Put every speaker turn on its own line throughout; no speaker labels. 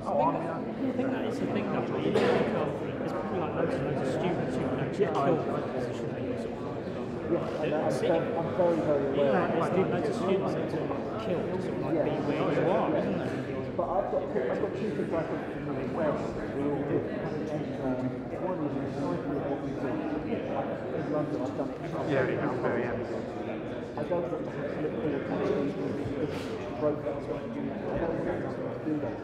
think that is the thing though. You don't become, there's probably like loads of students who can actually kill the position that you're sort of
I'm very, very aware.
there's loads of students that are killed to sort of like be where you are, isn't there?
But I've got two things I think for me where we all do. One is the cycle of what we do. Like in London, I've done it.
Yeah, it was very happy.
I don't want to have to look forward to this progress. I don't want to do that.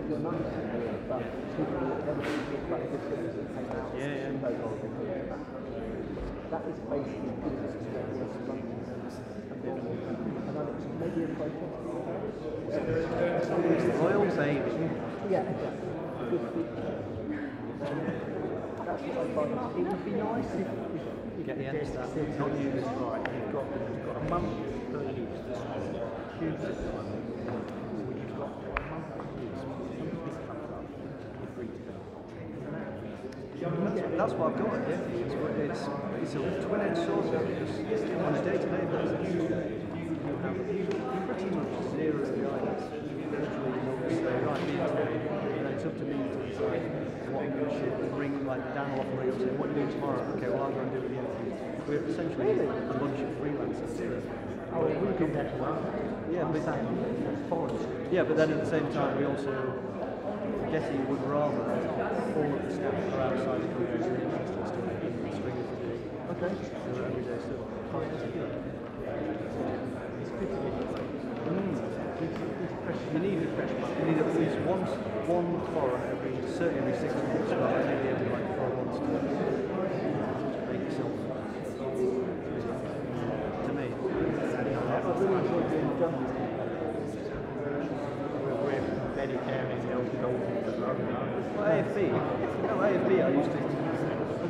Your money can do it, but people will never do it like this thing that came out. That is basically business to what West London and I think maybe a protest.
It's the royal baby.
Yeah. That's what I find. It would be nice if
You get the end of that. Not you this right. You've got a month per use. Huge supply. You've got a month per use. Something comes up, you're free to go. That's what I've got. Yeah. It's a twin-edged sword because on a day-to-day basis you have pretty much zero guidance. Literally, you say, right, me today, and it's up to me to decide what I'm going to ship. Ring like Dan will often ring up and say, what are you doing tomorrow? Okay, well I'm going to do it with the interview. We're essentially a bunch of freelancers.
we can get one.
Yeah, but then at the same time we also Getty would rather all of the staff are outside the country and interesting stuff and stringers are doing everyday stuff. You need a fresh one. You need at least one foreign certainly every 6 months, but maybe every like 4 months to make yourself. To me.
I really enjoy doing jumping.
We're very carrying the old gold. AFB, I used to. I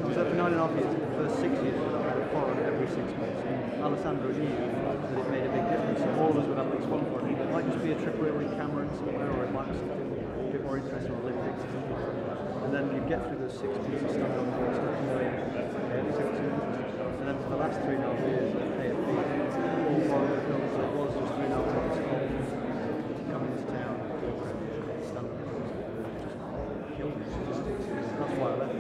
was there for 9.5 years. The first 6 years, I had a foreign every 6 months. And Alessandro knew that it made a big difference. So all of us would have at least one foreign. It might just be a trip where we Cameron somewhere, or it might be something a bit more interesting, or Olympics or something like that. And then you get through those 6 pieces of stuff on the stuff and going, okay, it's and then for the last 3.5 years at AFB, all foreign films, so it was just 3.5 months coming into town, stand up. That's why I left it.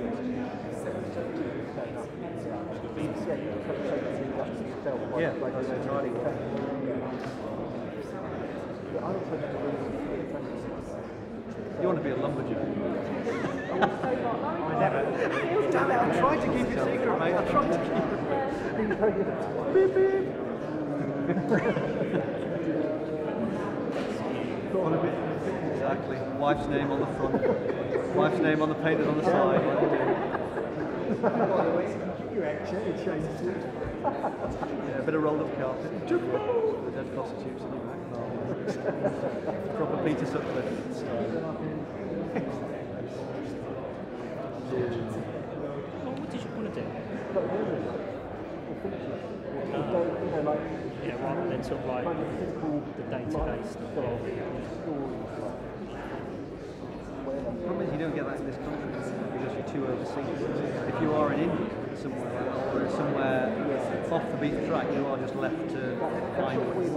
Yeah, that's entirely right. You want to be a lumberjack? I never. Damn it, I'm trying to keep it secret, mate. I'm trying to keep it. Beep, beep. Exactly. Wife's name on the front. Wife's name on the painted on the side.
You actually changed it.
Yeah, a bit of rolled up carpet. The dead prostitutes in your back. Proper Peter Sutcliffe style.
What did you want to do? Rather than sort of like the day-to-day stuff.
The problem is you don't get that in this country because you're too overseas. If you are in India somewhere or somewhere off the beaten track, you are just left to find exactly.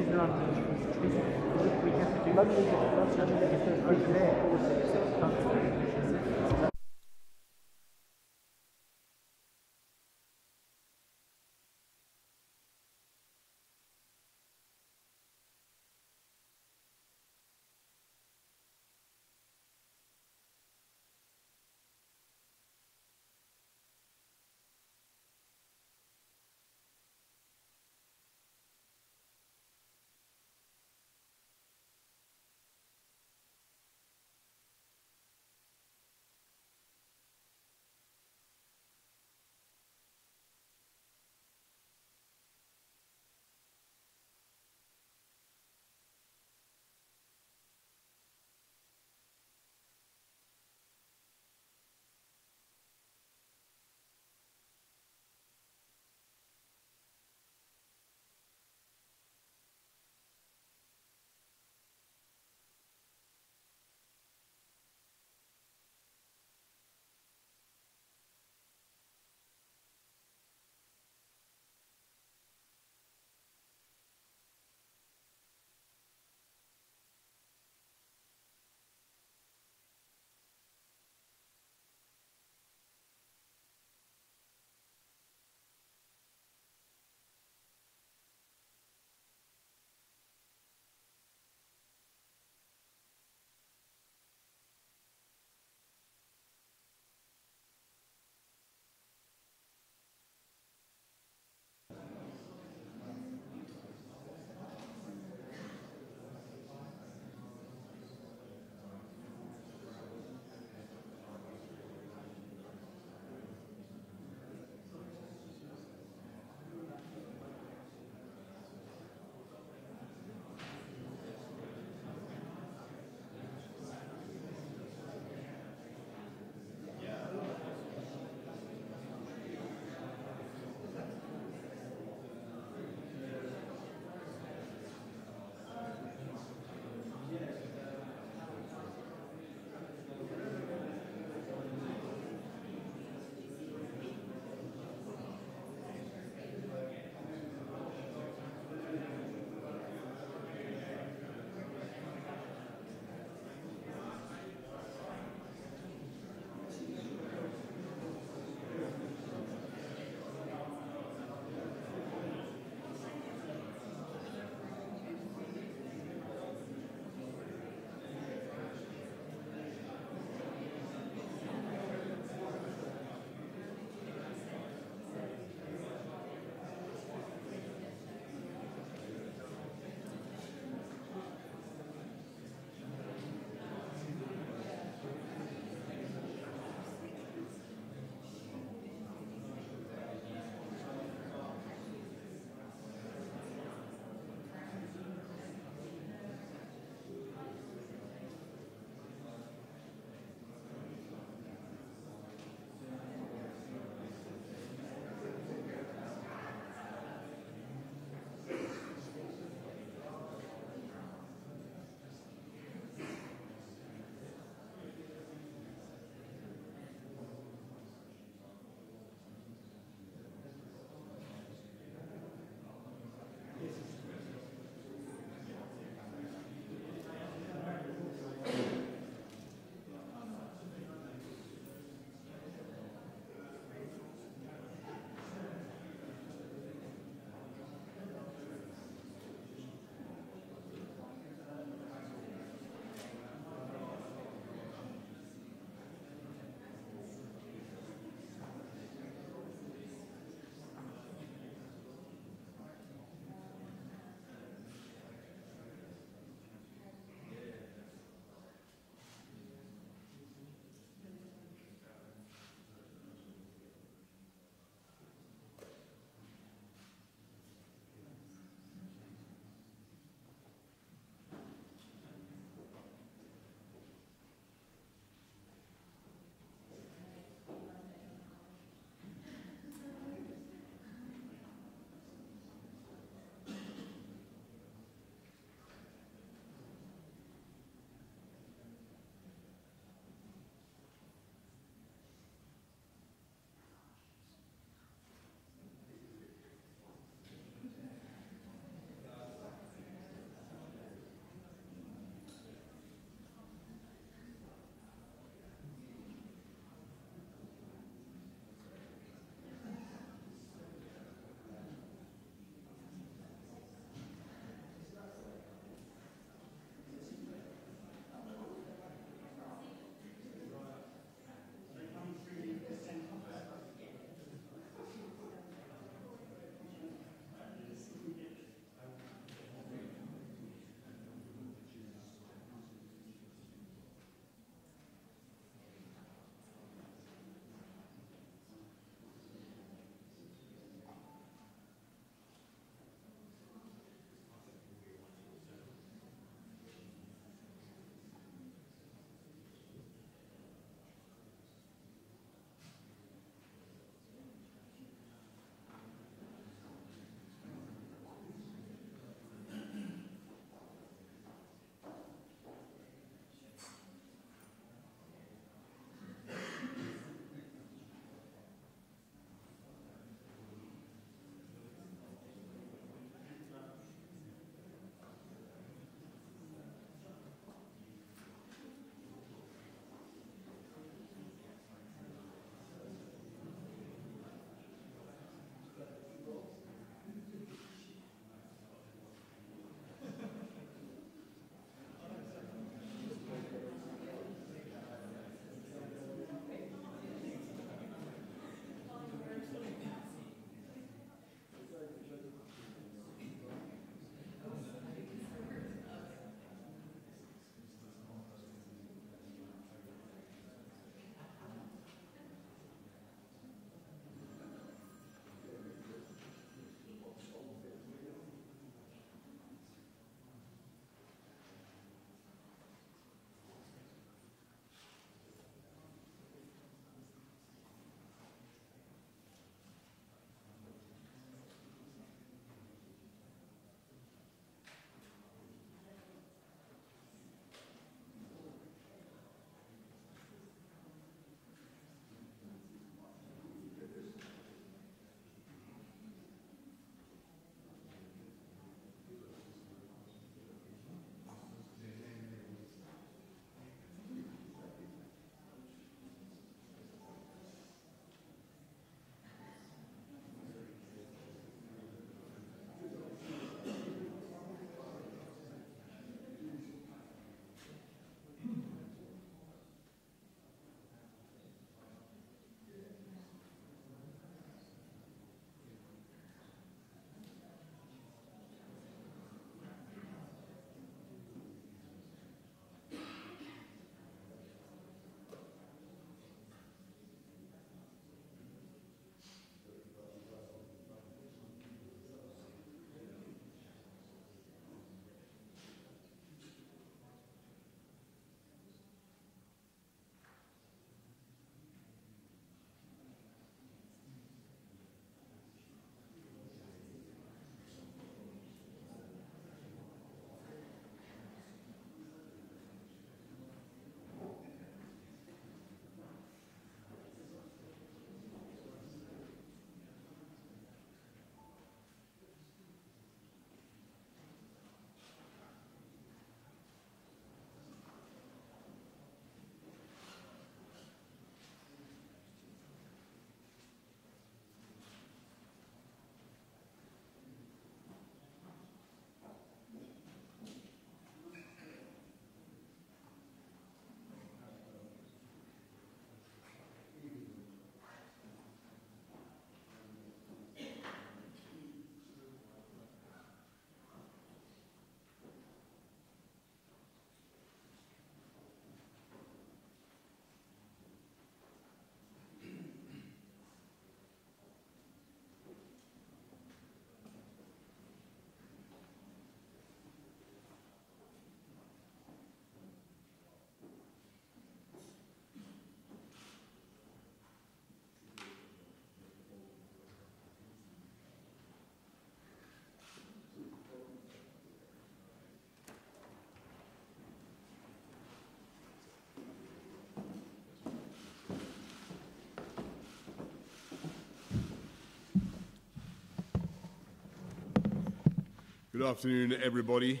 Good afternoon, everybody.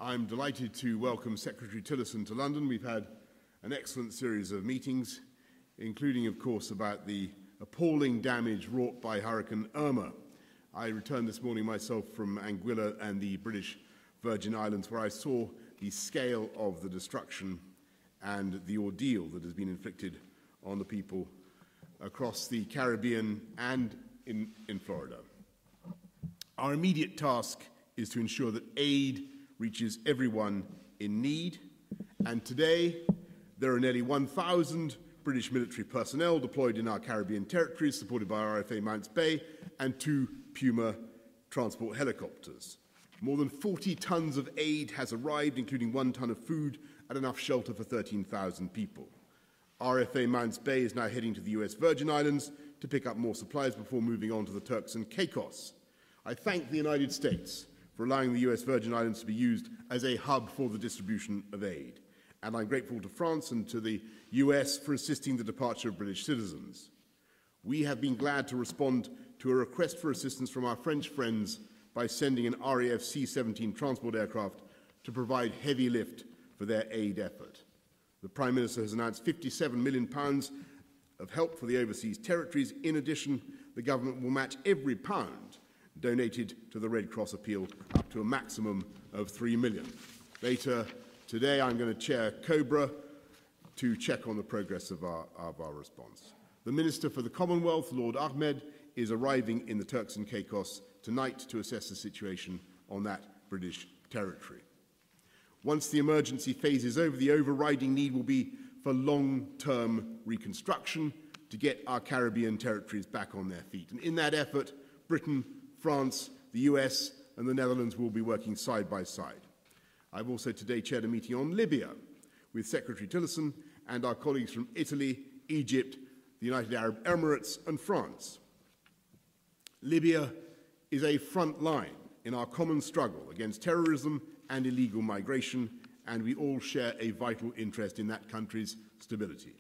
I'm delighted to welcome Secretary Tillerson to London. We've had an excellent series of meetings, including, of course, about the appalling damage wrought by Hurricane Irma. I returned this morning myself from Anguilla and the British Virgin Islands, where I saw the scale of the destruction and the ordeal that has been inflicted on the people across the Caribbean and in Florida. Our immediate task is to ensure that aid reaches everyone in need, and today there are nearly 1,000 British military personnel deployed in our Caribbean territories, supported by RFA Mounts Bay and 2 Puma transport helicopters. More than 40 tons of aid has arrived, including 1 ton of food and enough shelter for 13,000 people. RFA Mounts Bay is now heading to the US Virgin Islands to pick up more supplies before moving on to the Turks and Caicos. I thank the United States for allowing the US Virgin Islands to be used as a hub for the distribution of aid. And I'm grateful to France and to the US for assisting the departure of British citizens. We have been glad to respond to a request for assistance from our French friends by sending an RAF C-17 transport aircraft to provide heavy lift for their aid effort. The Prime Minister has announced £57 million of help for the overseas territories. In addition, the government will match every pound donated to the Red Cross appeal up to a maximum of £3 million. Later today, I'm going to chair COBRA to check on the progress of our response. The Minister for the Commonwealth, Lord Ahmed, is arriving in the Turks and Caicos tonight to assess the situation on that British territory. Once the emergency phase is over, the overriding need will be for long-term reconstruction to get our Caribbean territories back on their feet. And in that effort, Britain, France, the US and the Netherlands will be working side by side. I've also today chaired a meeting on Libya with Secretary Tillerson and our colleagues from Italy, Egypt, the United Arab Emirates and France. Libya is a front line in our common struggle against terrorism and illegal migration, and we all share a vital interest in that country's stability.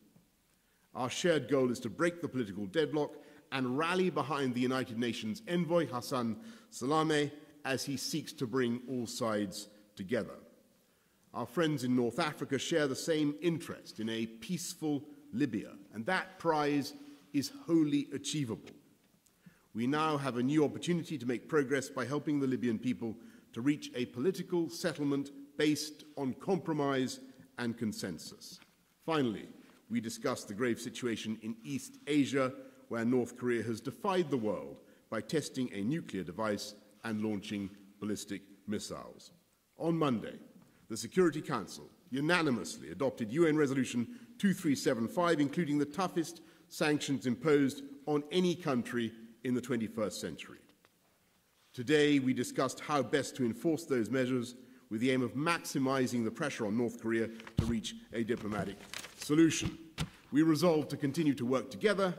Our shared goal is to break the political deadlock and rally behind the United Nations envoy, Hassan Salameh, as he seeks to bring all sides together. Our friends in North Africa share the same interest in a peaceful Libya, and that prize is wholly achievable. We now have a new opportunity to make progress by helping the Libyan people to reach a political settlement based on compromise and consensus. Finally, we discussed the grave situation in East Asia, where North Korea has defied the world by testing a nuclear device and launching ballistic missiles. On Monday, the Security Council unanimously adopted UN Resolution 2375, including the toughest sanctions imposed on any country in the 21st century. Today, we discussed how best to enforce those measures with the aim of maximizing the pressure on North Korea to reach a diplomatic solution. We resolved to continue to work together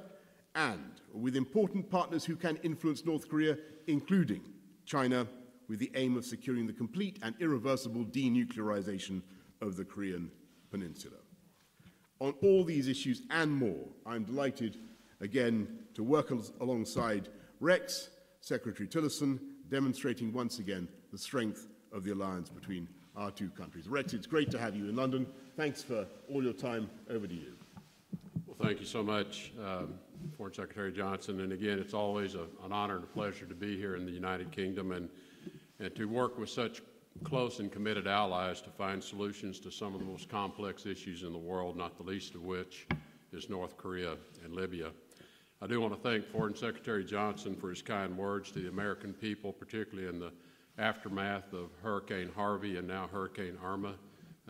and with important partners who can influence North Korea, including China, with the aim of securing the complete and irreversible denuclearization of the Korean Peninsula. On all these issues and more, I'm delighted again to work alongside Rex, Secretary Tillerson, demonstrating once again the strength of the alliance between our 2 countries. Rex, it's great to have you in London. Thanks for all your time. Over to you.
Well, thank you so much, Foreign Secretary Johnson. And again, it's always an honor and a pleasure to be here in the United Kingdom and to work with such close and committed allies to find solutions to some of the most complex issues in the world, not the least of which is North Korea and Libya. I do want to thank Foreign Secretary Johnson for his kind words to the American people, particularly in the aftermath of Hurricane Harvey and now Hurricane Irma.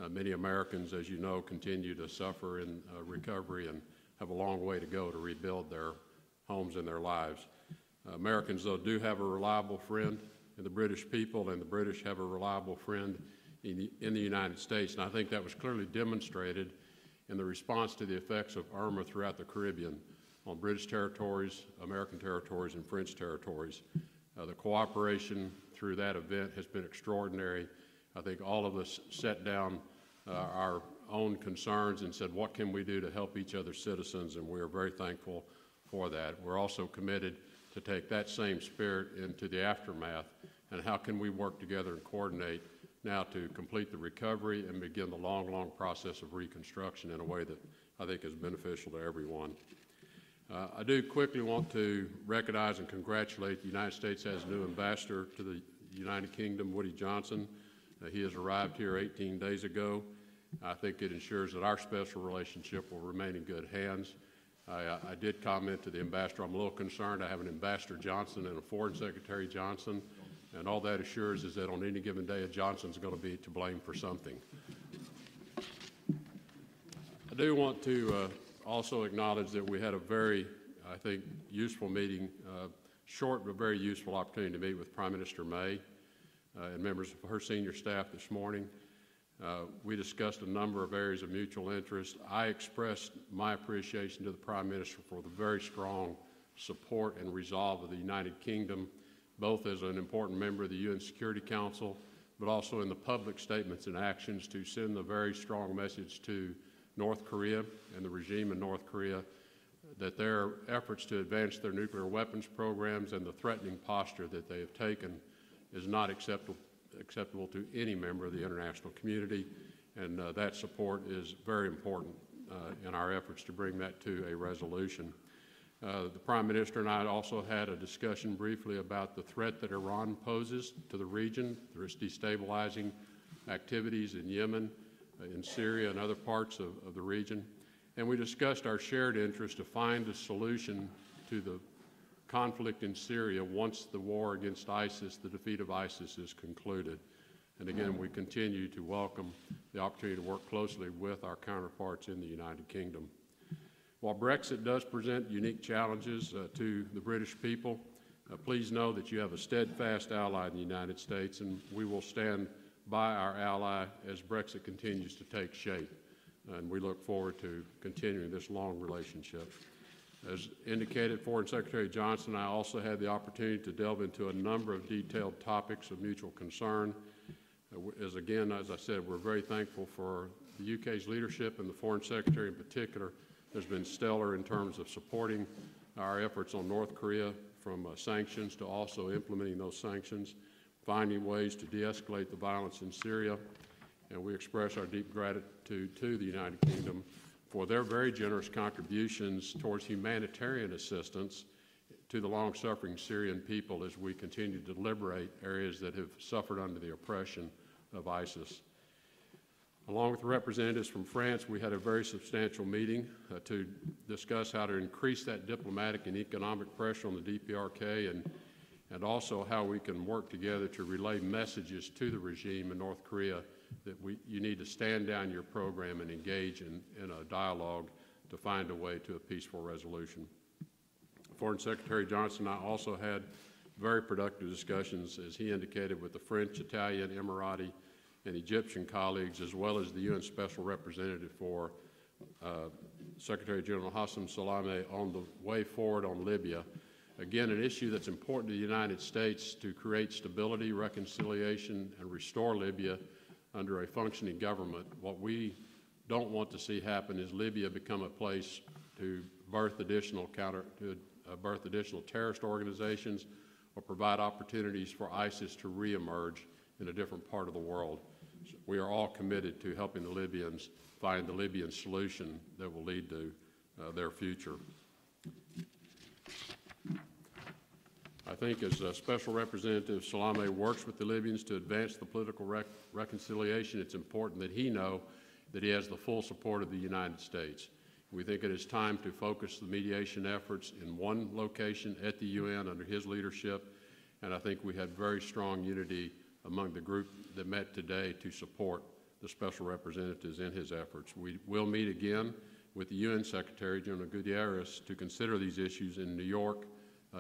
Many Americans, as you know, continue to suffer in recovery and have a long way to go to rebuild their homes and their lives. Americans, though, do have a reliable friend in the British people, and the British have a reliable friend in the United States. And I think that was clearly demonstrated in the response to the effects of Irma throughout the Caribbean on British territories, American territories, and French territories. The cooperation through that event has been extraordinary. I think all of us set down our own concerns and said, what can we do to help each other's citizens? And we are very thankful for that. We're also committed to take that same spirit into the aftermath and how can we work together and coordinate now to complete the recovery and begin the long, long process of reconstruction in a way that I think is beneficial to everyone. I do quickly want to recognize and congratulate the United States as new ambassador to the United Kingdom, Woody Johnson. He has arrived here 18 days ago. I think it ensures that our special relationship will remain in good hands. I did comment to the ambassador, I'm a little concerned. I have an Ambassador Johnson and a Foreign Secretary Johnson, and all that assures is that on any given day, a Johnson's going to be to blame for something. I do want to also acknowledge that we had a very, I think, useful meeting, short but very useful opportunity to meet with Prime Minister May and members of her senior staff this morning. We discussed a number of areas of mutual interest. I expressed my appreciation to the Prime Minister for the very strong support and resolve of the United Kingdom, both as an important member of the UN Security Council, but also in the public statements and actions to send a very strong message to North Korea and the regime in North Korea that their efforts to advance their nuclear weapons programs and the threatening posture that they have taken is not acceptable to any member of the international community, and that support is very important in our efforts to bring that to a resolution. The Prime Minister and I also had a discussion briefly about the threat that Iran poses to the region through its destabilizing activities in Yemen, in Syria, and other parts of the region. And we discussed our shared interest to find a solution to the conflict in Syria once the war against ISIS, the defeat of ISIS, is concluded. And again, we continue to welcome the opportunity to work closely with our counterparts in the United Kingdom. While Brexit does present unique challenges to the British people, please know that you have a steadfast ally in the United States, and we will stand by our ally as Brexit continues to take shape. And we look forward to continuing this long relationship. As indicated, Foreign Secretary Johnson and I also had the opportunity to delve into a number of detailed topics of mutual concern. As I said, we're very thankful for the UK's leadership, and the Foreign Secretary in particular has been stellar in terms of supporting our efforts on North Korea, from sanctions to also implementing those sanctions, finding ways to de-escalate the violence in Syria, and we express our deep gratitude to the United Kingdom for their very generous contributions towards humanitarian assistance to the long-suffering Syrian people as we continue to liberate areas that have suffered under the oppression of ISIS. Along with the representatives from France, we had a very substantial meeting to discuss how to increase that diplomatic and economic pressure on the DPRK, and also how we can work together to relay messages to the regime in North Korea that you need to stand down your program and engage in a dialogue to find a way to a peaceful resolution. Foreign Secretary Johnson and I also had very productive discussions, as he indicated, with the French, Italian, Emirati, and Egyptian colleagues, as well as the UN Special Representative for Secretary General Hassan Salameh on the way forward on Libya. Again, an issue that's important to the United States to create stability, reconciliation, and restore Libya under a functioning government. What we don't want to see happen is Libya become a place to birth additional terrorist organizations or provide opportunities for ISIS to reemerge in a different part of the world. So we are all committed to helping the Libyans find the Libyan solution that will lead to their future. I think as Special Representative Salameh works with the Libyans to advance the political reconciliation, it's important that he know that he has the full support of the United States. We think it is time to focus the mediation efforts in one location at the UN under his leadership, and I think we had very strong unity among the group that met today to support the Special Representatives in his efforts. We will meet again with the UN Secretary General Guterres to consider these issues in New York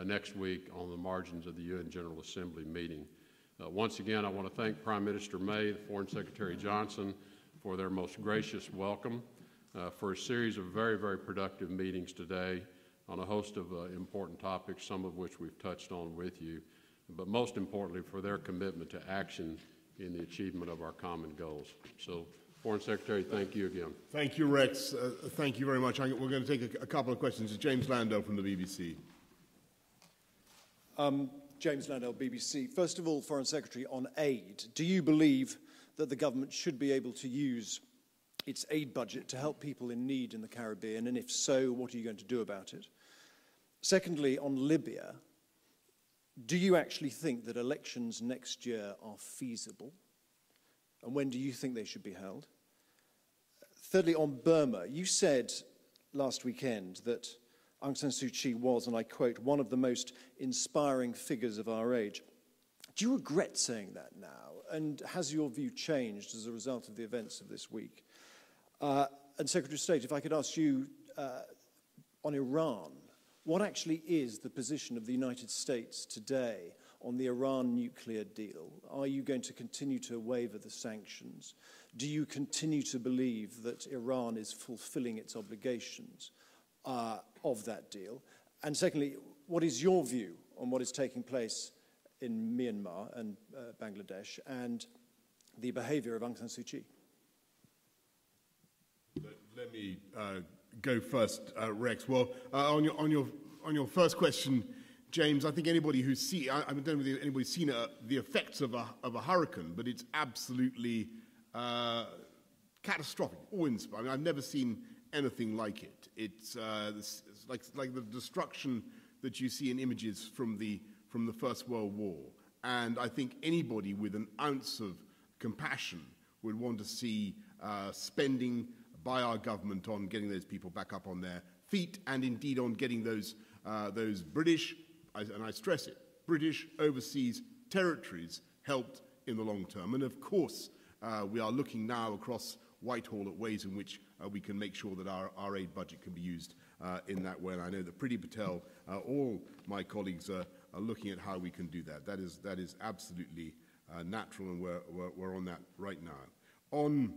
next week on the margins of the UN General Assembly meeting. Once again, I want to thank Prime Minister May, Foreign Secretary Johnson for their most gracious welcome, for a series of very, very productive meetings today on a host of important topics, some of which we've touched on with you, but most importantly for their commitment to action in the achievement of our common goals. So, Foreign Secretary, thank you again.
Thank you, Rex. Thank you very much. We're going to take a couple of questions. James Landau from the BBC.
James Landell, BBC. First of all, Foreign Secretary, on aid, do you believe that the government should be able to use its aid budget to help people in need in the Caribbean? And if so, what are you going to do about it? Secondly, on Libya, do you actually think that elections next year are feasible? And when do you think they should be held? Thirdly, on Burma, you said last weekend that Aung San Suu Kyi was, and I quote, one of the most inspiring figures of our age. Do you regret saying that now? And has your view changed as a result of the events of this week? And Secretary of State, if I could ask you on Iran, what actually is the position of the United States today on the Iran nuclear deal? Are you going to continue to waiver the sanctions? Do you continue to believe that Iran is fulfilling its obligations of that deal? And secondly, what is your view on what is taking place in Myanmar and Bangladesh and the behavior of Aung San Suu Kyi?
Let me go first, Rex. Well, on your first question, James, I think anybody who's seen, I don't know if anybody's seen the effects of a hurricane, but it's absolutely catastrophic, awe-inspiring. I mean, I've never seen anything like it. It's like the destruction that you see in images from the First World War. And I think anybody with an ounce of compassion would want to see spending by our government on getting those people back up on their feet, and indeed on getting those British, and I stress it, British overseas territories helped in the long term. And of course, we are looking now across Whitehall at ways in which we can make sure that our aid budget can be used in that way. And I know that Priti Patel, all my colleagues are looking at how we can do that. That is absolutely natural, and we're on that right now. On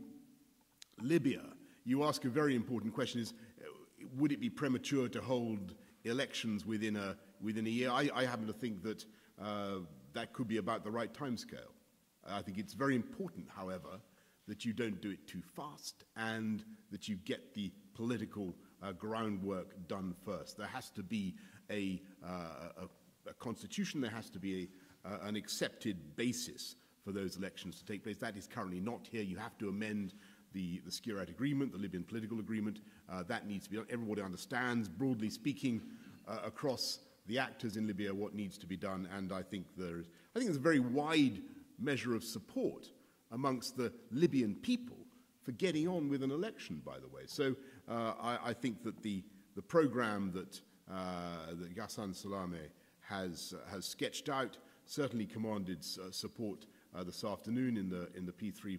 Libya, you ask a very important question: is would it be premature to hold elections within a year? I happen to think that that could be about the right timescale. I think it's very important, however, that you don't do it too fast and that you get the political groundwork done first. There has to be a constitution, there has to be an accepted basis for those elections to take place. That is currently not here. You have to amend the Skhirat agreement, the Libyan political agreement. That needs to be done. Everybody understands, broadly speaking, across the actors in Libya what needs to be done, and I think there's a very wide measure of support amongst the Libyan people for getting on with an election, by the way. So I think that the program that Ghassan Salameh has sketched out certainly commanded support this afternoon in the P3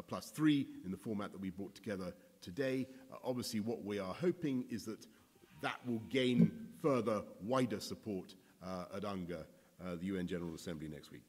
plus 3 in the format that we brought together today. Obviously, what we are hoping is that will gain further, wider support at UNGA, the UN General Assembly next week.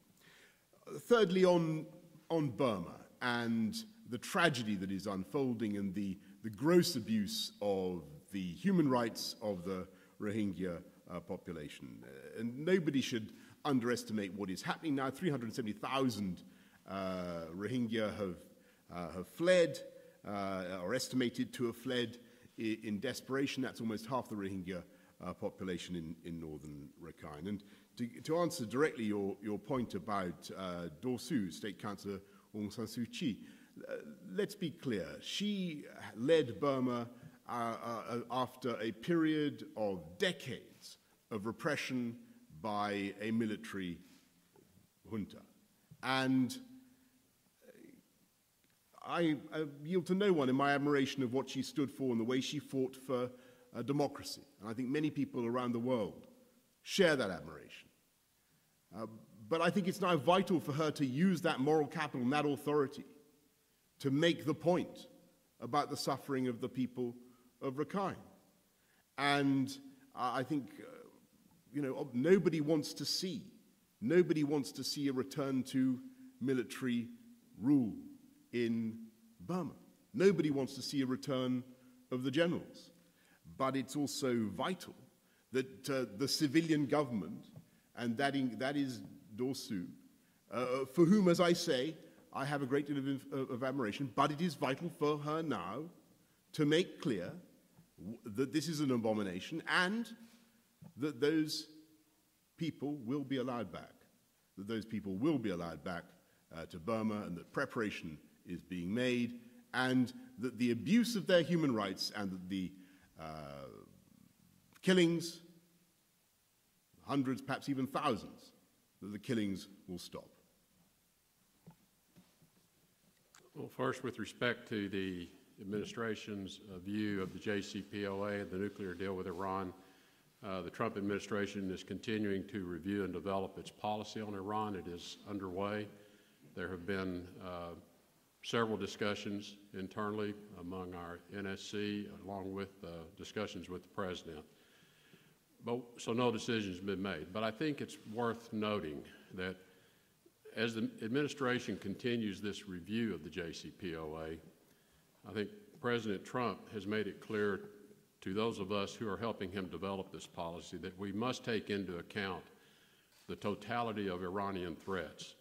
Thirdly, on Burma and the tragedy that is unfolding and the gross abuse of the human rights of the Rohingya population. And nobody should underestimate what is happening now. 370,000 Rohingya have fled, or estimated to have fled in desperation. That's almost half the Rohingya population in northern Rakhine. And to answer directly your point about Dorsu, State Councillor Aung San Suu Kyi, let's be clear. She led Burma after a period of decades of repression by a military junta. And I yield to no one in my admiration of what she stood for and the way she fought for democracy. And I think many people around the world share that admiration. But I think it's now vital for her to use that moral capital and that authority to make the point about the suffering of the people of Rakhine. And I think, nobody wants to see a return to military rule in Burma. Nobody wants to see a return of the generals. But it's also vital that the civilian government, and that is Dorsu, for whom, as I say, I have a great deal of admiration, but it is vital for her now to make clear that this is an abomination and that those people will be allowed back, that those people will be allowed back to Burma, and that preparation is being made, and that the abuse of their human rights and that the killings, hundreds, perhaps even thousands, that the killings will stop.
Well, first, with respect to the administration's view of the JCPOA and the nuclear deal with Iran, the Trump administration is continuing to review and develop its policy on Iran. It is underway. There have been several discussions internally among our NSC, along with discussions with the President. So no decision has been made. But I think it's worth noting that as the administration continues this review of the JCPOA, I think President Trump has made it clear to those of us who are helping him develop this policy that we must take into account the totality of Iranian threats,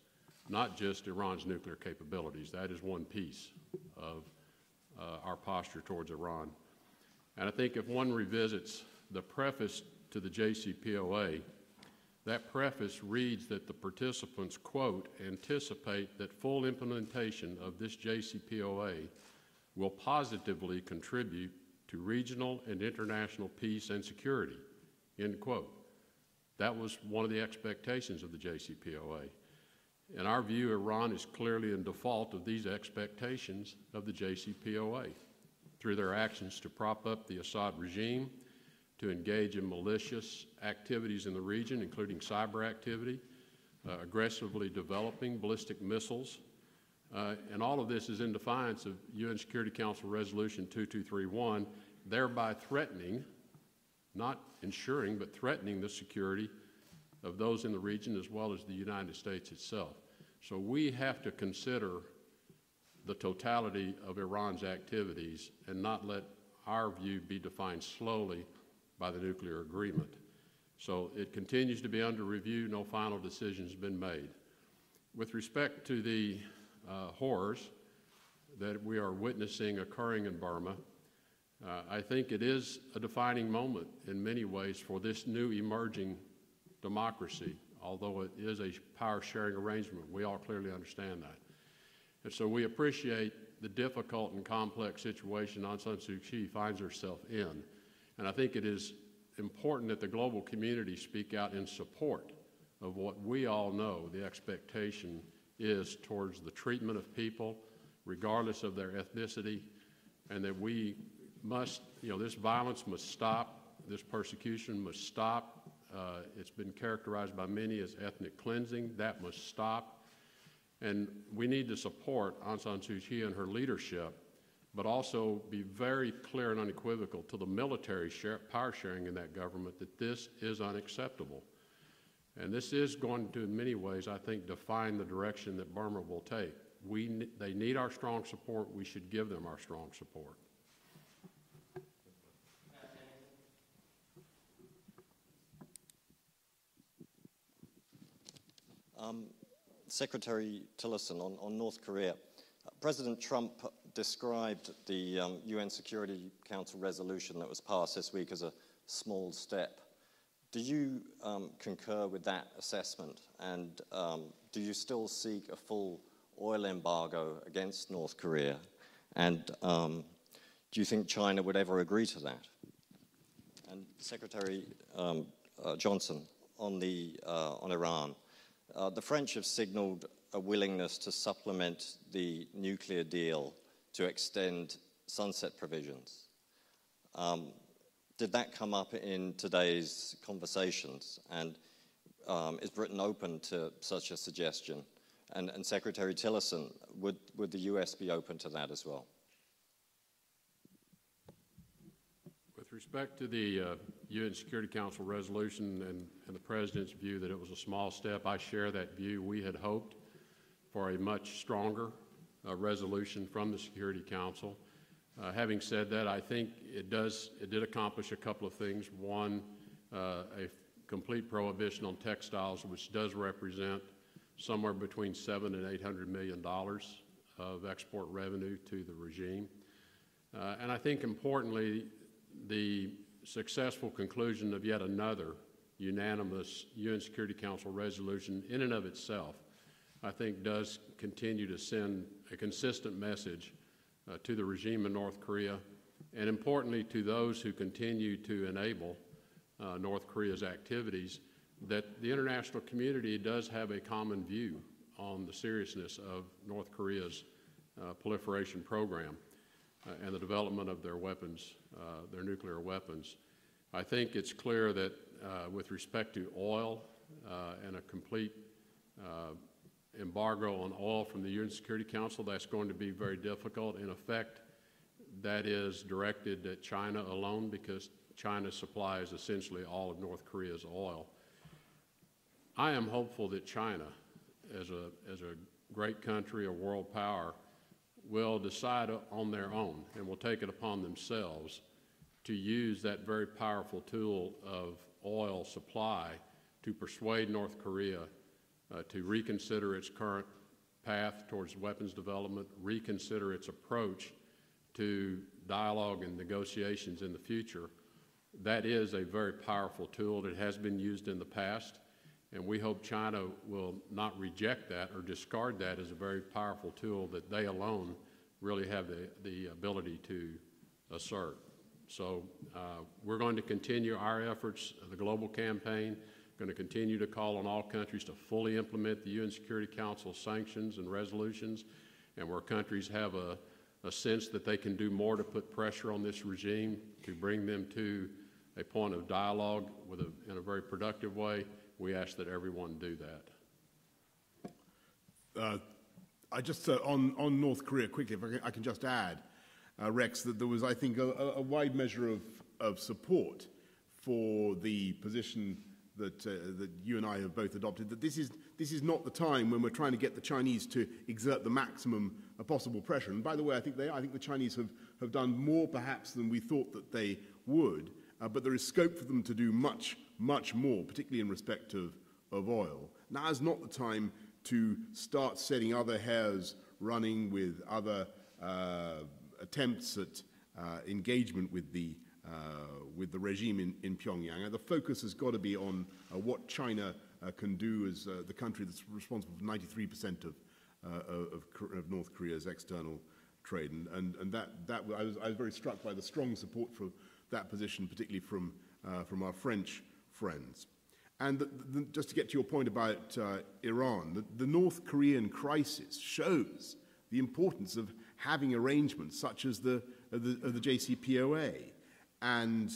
not just Iran's nuclear capabilities. That is one piece of our posture towards Iran. And I think if one revisits the preface to the JCPOA, that preface reads that the participants, quote, anticipate that full implementation of this JCPOA will positively contribute to regional and international peace and security, end quote. That was one of the expectations of the JCPOA. In our view, Iran is clearly in default of these expectations of the JCPOA through their actions to prop up the Assad regime, to engage in malicious activities in the region, including cyber activity, aggressively developing ballistic missiles, and all of this is in defiance of UN Security Council Resolution 2231, thereby threatening, not ensuring, but threatening the security of those in the region as well as the United States itself. So we have to consider the totality of Iran's activities and not let our view be defined slowly by the nuclear agreement. So it continues to be under review. No final decision has been made. With respect to the horrors that we are witnessing occurring in Burma, I think it is a defining moment in many ways for this new emerging democracy, although it is a power-sharing arrangement. We all clearly understand that. And so we appreciate the difficult and complex situation Aung San Suu Kyi finds herself in. And I think it is important that the global community speak out in support of what we all know the expectation is towards the treatment of people, regardless of their ethnicity, and that we must, this violence must stop, this persecution must stop. It's been characterized by many as ethnic cleansing. That must stop. And we need to support Aung San Suu Kyi and her leadership, but also be very clear and unequivocal to the military power sharing in that government that this is unacceptable. And this is going to, in many ways, I think, define the direction that Burma will take. They need our strong support. We should give them our strong support.
Secretary Tillerson, on North Korea, President Trump described the UN Security Council resolution that was passed this week as a small step. Do you concur with that assessment? And do you still seek a full oil embargo against North Korea? And do you think China would ever agree to that? And Secretary Johnson, on Iran, the French have signaled a willingness to supplement the nuclear deal to extend sunset provisions. Did that come up in today's conversations? And is Britain open to such a suggestion? And Secretary Tillerson, would the US be open to that as well?
With respect to the UN Security Council resolution and the President's view that it was a small step, I share that view. We had hoped for a much stronger resolution from the Security Council. Having said that, I think it did accomplish a couple of things. One, a complete prohibition on textiles, which does represent somewhere between $700 and $800 million of export revenue to the regime. And I think importantly, the successful conclusion of yet another unanimous UN Security Council resolution in and of itself, I think does continue to send a consistent message to the regime in North Korea, and importantly to those who continue to enable North Korea's activities, that the international community does have a common view on the seriousness of North Korea's proliferation program and the development of their weapons, their nuclear weapons. I think it's clear that with respect to oil and a complete embargo on oil from the UN Security Council, that's going to be very difficult. In effect, that is directed at China alone, because China supplies essentially all of North Korea's oil. I am hopeful that China, as a great country, a world power, will decide on their own and will take it upon themselves to use that very powerful tool of oil supply to persuade North Korea to reconsider its current path towards weapons development, reconsider its approach to dialogue and negotiations in the future. That is a very powerful tool. It has been used in the past, and we hope China will not reject that or discard that as a very powerful tool that they alone really have the ability to assert. So we're going to continue our efforts, the global campaign, going to continue to call on all countries to fully implement the UN Security Council sanctions and resolutions, and where countries have a sense that they can do more to put pressure on this regime to bring them to a point of dialogue in a very productive way, we ask that everyone do that.
I just, on North Korea, quickly, if I can just add, Rex, that there was, I think, a wide measure of support for the position that you and I have both adopted, that this is not the time when we're trying to get the Chinese to exert the maximum possible pressure. And by the way, I think the Chinese have done more perhaps than we thought that they would, but there is scope for them to do much, much more, particularly in respect of oil. Now is not the time to start setting other hares running with other attempts at engagement with the regime in Pyongyang. The focus has got to be on what China can do as the country that's responsible for 93% of North Korea's external trade, and that I was very struck by the strong support for that position, particularly from our French friends. And just to get to your point about Iran, the North Korean crisis shows the importance of having arrangements such as the JCPOA. And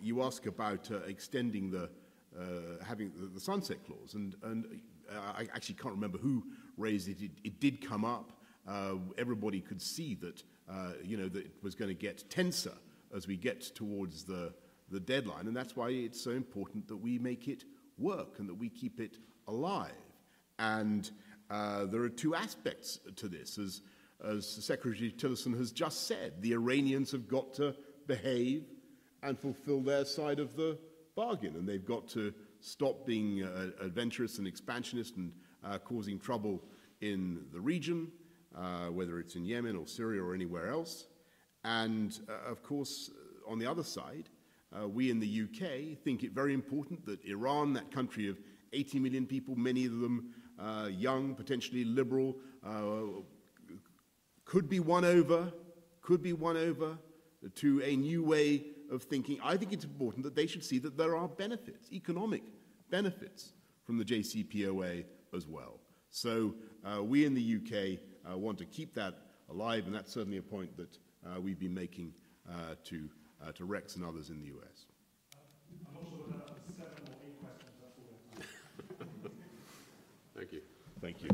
you ask about extending having the sunset clause, and I actually can't remember who raised it. It did come up. Everybody could see that that it was going to get tenser as we get towards the deadline, and that's why it's so important that we make it work and that we keep it alive. And there are two aspects to this, as Secretary Tillerson has just said. The Iranians have got to behave and fulfill their side of the bargain, and they've got to stop being adventurous and expansionist and causing trouble in the region, whether it's in Yemen or Syria or anywhere else. And of course, on the other side, we in the UK think it very important that Iran, that country of 80 million people, many of them young, potentially liberal, could be won over to a new way of thinking. I think it's important that they should see that there are benefits, economic benefits, from the JCPOA as well. So we in the UK want to keep that alive, and that's certainly a point that we've been making to Rex and others in the US.
I'm not sure whether that's 7 or 8 questions. That's all.
Thank you.
Thank you.